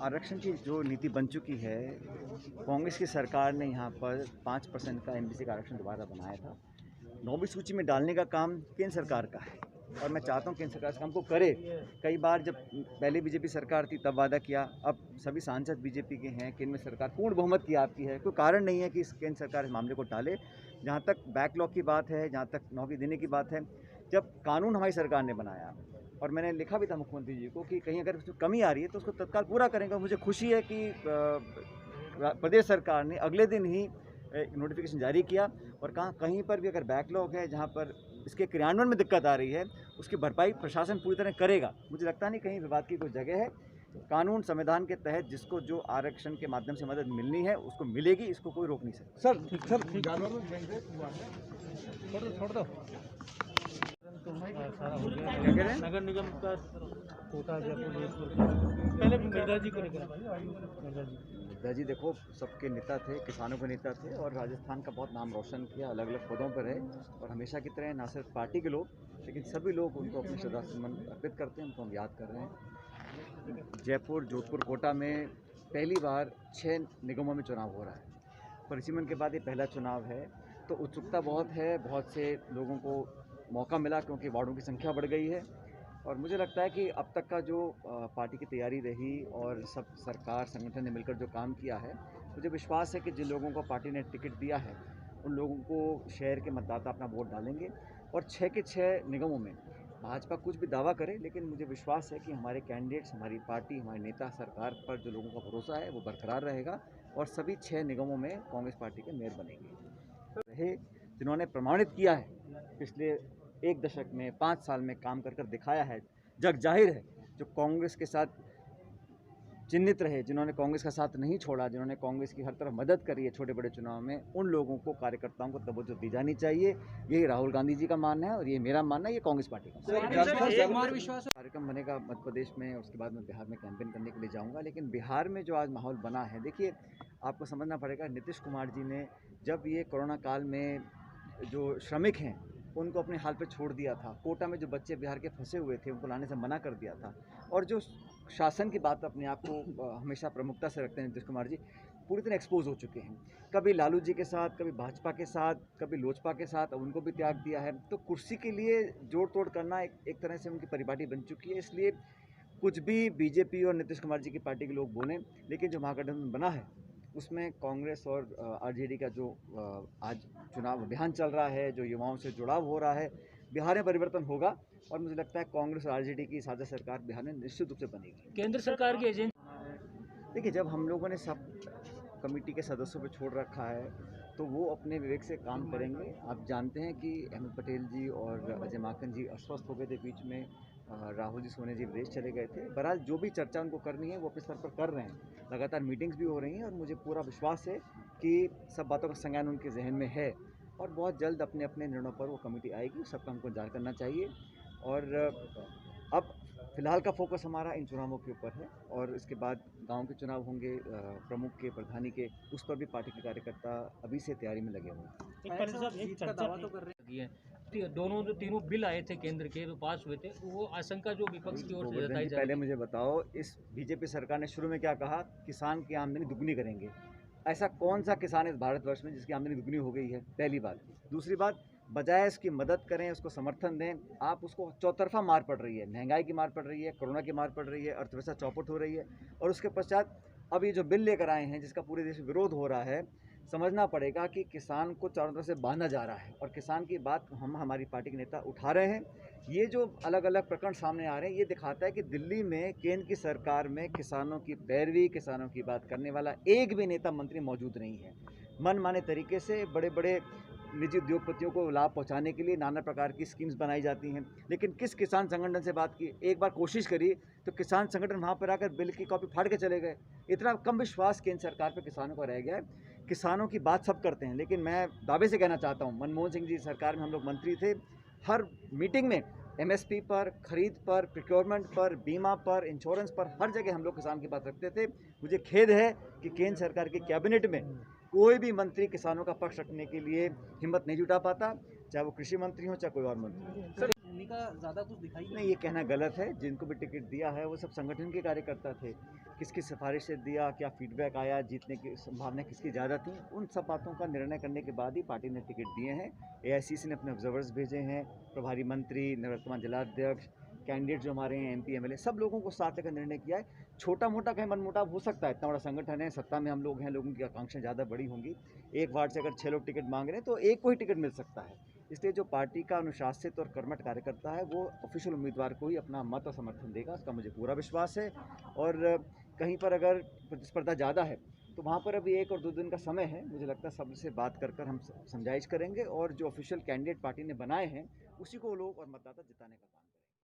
आरक्षण की जो नीति बन चुकी है, कांग्रेस की सरकार ने यहाँ पर 5% का एमबीसी का आरक्षण दोबारा बनाया था। 9वीं सूची में डालने का काम केंद्र सरकार का है और मैं चाहता हूँ केंद्र सरकार इस काम को करे। कई बार जब पहले बीजेपी सरकार थी तब वादा किया, अब सभी सांसद बीजेपी के हैं, केंद्र में सरकार पूर्ण बहुमत की आपकी है, कोई कारण नहीं है कि इस केंद्र सरकार इस मामले को टाले। जहाँ तक बैकलॉग की बात है, जहाँ तक नौकरी देने की बात है, जब कानून हमारी सरकार ने बनाया और मैंने लिखा भी था मुख्यमंत्री जी को कि कहीं अगर उसमें कमी आ रही है तो उसको तत्काल पूरा करेंगे। मुझे खुशी है कि प्रदेश सरकार ने अगले दिन ही नोटिफिकेशन जारी किया और कहा कहीं पर भी अगर बैकलॉग है, जहाँ पर इसके क्रियान्वयन में दिक्कत आ रही है, उसकी भरपाई प्रशासन पूरी तरह करेगा। मुझे लगता नहीं कहीं विवाद की कोई जगह है। कानून संविधान के तहत जिसको जो आरक्षण के माध्यम से मदद मिलनी है उसको मिलेगी, इसको कोई रोक नहीं सकता। छोड़ दो। क्या कह रहे हैं? नगर निगम का कोटा जयपुर पहले भी मिर्जा जी को लेकर मिर्जा जी देखो सबके नेता थे, किसानों के नेता थे और राजस्थान का बहुत नाम रोशन किया, अलग अलग पदों पर है और हमेशा की तरह ना सिर्फ पार्टी के लोग लेकिन सभी लोग उनको अपनी श्रद्धासुमन अर्पित करते हैं, उनको हम याद कर रहे हैं। जयपुर, जोधपुर, कोटा में पहली बार 6 निगमों में चुनाव हो रहा है। परिसीमन के बाद ये पहला चुनाव है तो उत्सुकता बहुत है, बहुत से लोगों को मौका मिला क्योंकि वार्डों की संख्या बढ़ गई है और मुझे लगता है कि अब तक का जो पार्टी की तैयारी रही और सब सरकार संगठन ने मिलकर जो काम किया है, मुझे विश्वास है कि जिन लोगों को पार्टी ने टिकट दिया है उन लोगों को शहर के मतदाता अपना वोट डालेंगे और 6 के 6 निगमों में भाजपा कुछ भी दावा करे लेकिन मुझे विश्वास है कि हमारे कैंडिडेट्स, हमारी पार्टी, हमारे नेता, सरकार पर जो लोगों का भरोसा है वो बरकरार रहेगा और सभी 6 निगमों में कांग्रेस पार्टी के मेयर बनेंगे। रहे जिन्होंने प्रमाणित किया है पिछले 1 दशक में, 5 साल में काम कर दिखाया है, जग जाहिर है, जो कांग्रेस के साथ चिन्हित रहे, जिन्होंने कांग्रेस का साथ नहीं छोड़ा, जिन्होंने कांग्रेस की हर तरफ मदद करी है छोटे बड़े चुनाव में, उन लोगों को, कार्यकर्ताओं को तवज्जो दी जानी चाहिए। यही राहुल गांधी जी का मानना है और ये मेरा मानना है, ये कांग्रेस पार्टी का कार्यक्रम बनेगा मध्य प्रदेश में। उसके बाद मैं बिहार में कैंपेन करने के लिए जाऊँगा। लेकिन बिहार में जो आज माहौल बना है, देखिए आपको समझना पड़ेगा, नीतीश कुमार जी ने जब ये कोरोना काल में जो श्रमिक हैं उनको अपने हाल पे छोड़ दिया था, कोटा में जो बच्चे बिहार के फंसे हुए थे उनको लाने से मना कर दिया था और जो शासन की बात अपने आप को हमेशा प्रमुखता से रखते हैं नीतीश कुमार जी, पूरी तरह एक्सपोज हो चुके हैं। कभी लालू जी के साथ, कभी भाजपा के साथ, कभी लोजपा के साथ, अब उनको भी त्याग दिया है। तो कुर्सी के लिए जोड़ तोड़ करना एक तरह से उनकी परिपाटी बन चुकी है। इसलिए कुछ भी बीजेपी और नीतीश कुमार जी की पार्टी के लोग बोलें, लेकिन जो महागठबंधन बना है उसमें कांग्रेस और आरजेडी का जो आज चुनाव अभियान चल रहा है, जो युवाओं से जुड़ाव हो रहा है, बिहार में परिवर्तन होगा और मुझे लगता है कांग्रेस और आरजेडी की साझा सरकार बिहार में निश्चित रूप से बनेगी। केंद्र सरकार की एजेंसी देखिए, जब हम लोगों ने सब कमेटी के सदस्यों पर छोड़ रखा है तो वो अपने विवेक से काम करेंगे। आप जानते हैं कि अहमद पटेल जी और अजय माकन जी अस्वस्थ हो गए थे बीच में, राहुल जी सोने जी विदेश चले गए थे। बहरहाल जो भी चर्चा उनको करनी है वो अपने स्तर पर कर रहे हैं, लगातार मीटिंग्स भी हो रही हैं और मुझे पूरा विश्वास है कि सब बातों का संज्ञान उनके जहन में है और बहुत जल्द अपने अपने निर्णयों पर वो कमेटी आएगी। सबका हमको इंतजार करना चाहिए और अब फिलहाल का फोकस हमारा इन चुनावों के ऊपर है और इसके बाद गांव के चुनाव होंगे, प्रमुख के, प्रधानी के, उस पर भी पार्टी के कार्यकर्ता अभी से तैयारी में लगे हुए हैं। एक चर्चा तो कर रही है, दोनों जो तीनों बिल आए थे केंद्र के जो पास हुए थे, वो आशंका जो विपक्ष की ओर से जताई जा रही है। पहले मुझे बताओ, इस बीजेपी सरकार ने शुरू में क्या कहा? किसान की आमदनी दुगनी करेंगे। ऐसा कौन सा किसान इस भारतवर्ष में जिसकी आमदनी दुगनी हो गई है? पहली बात। दूसरी बात, बजाय इसकी मदद करें, उसको समर्थन दें, आप उसको चौतरफा मार पड़ रही है। महंगाई की मार पड़ रही है, कोरोना की मार पड़ रही है, अर्थव्यवस्था चौपट हो रही है और उसके पश्चात अब ये जो बिल लेकर आए हैं जिसका पूरे देश में विरोध हो रहा है, समझना पड़ेगा कि किसान को चारों तरफ से बांधा जा रहा है और किसान की बात हमारी पार्टी के नेता उठा रहे हैं। ये जो अलग अलग प्रकरण सामने आ रहे हैं, ये दिखाता है कि दिल्ली में केंद्र की सरकार में किसानों की पैरवी, किसानों की बात करने वाला एक भी नेता मंत्री मौजूद नहीं है। मनमाने तरीके से बड़े बड़े निजी उद्योगपतियों को लाभ पहुंचाने के लिए नाना प्रकार की स्कीम्स बनाई जाती हैं, लेकिन किस किसान संगठन से बात की? एक बार कोशिश करी तो किसान संगठन वहाँ पर आकर बिल की कॉपी फाड़ के चले गए। इतना कम विश्वास केंद्र सरकार पर किसानों का रह गया है। किसानों की बात सब करते हैं, लेकिन मैं दावे से कहना चाहता हूँ, मनमोहन सिंह जी सरकार में हम लोग मंत्री थे, हर मीटिंग में एमएसपी पर, खरीद पर, प्रोक्योरमेंट पर, बीमा पर, इंश्योरेंस पर, हर जगह हम लोग किसान की बात रखते थे। मुझे खेद है कि केंद्र सरकार की कैबिनेट में कोई भी मंत्री किसानों का पक्ष रखने के लिए हिम्मत नहीं जुटा पाता, चाहे वो कृषि मंत्री हो, चाहे कोई और मंत्री हो। पार्टी का ज़्यादा कुछ दिखाई नहीं, ये कहना गलत है। जिनको भी टिकट दिया है वो सब संगठन के कार्यकर्ता थे। किसकी सिफारिश से दिया, क्या फीडबैक आया, जीतने की संभावना किसकी ज़्यादा थी, उन सब बातों का निर्णय करने के बाद ही पार्टी ने टिकट दिए हैं। एआईसीसी ने अपने ऑब्जर्वर्स भेजे हैं, प्रभारी मंत्री, निवर्तमान जिलाध्यक्ष, कैंडिडेट जो हमारे हैं एमपी एमएलए, सब लोगों को साथ लेकर निर्णय किया है। छोटा मोटा कहीं मनमुटाव हो सकता है, इतना बड़ा संगठन है, सत्ता में हम लोग हैं, लोगों की आकांक्षाएं ज़्यादा बड़ी होंगी। एक वार्ड से अगर 6 लोग टिकट मांग रहे हैं तो एक को ही टिकट मिल सकता है। इसलिए जो पार्टी का अनुशासित और कर्मठ कार्यकर्ता है वो ऑफिशियल उम्मीदवार को ही अपना मत और समर्थन देगा, इसका मुझे पूरा विश्वास है। और कहीं पर अगर प्रतिस्पर्धा ज़्यादा है तो वहाँ पर अभी 1 और 2 दिन का समय है। मुझे लगता है सबसे बात कर हम समझाइश करेंगे और जो ऑफिशियल कैंडिडेट पार्टी ने बनाए हैं उसी को लोग और मतदाता जिताने का काम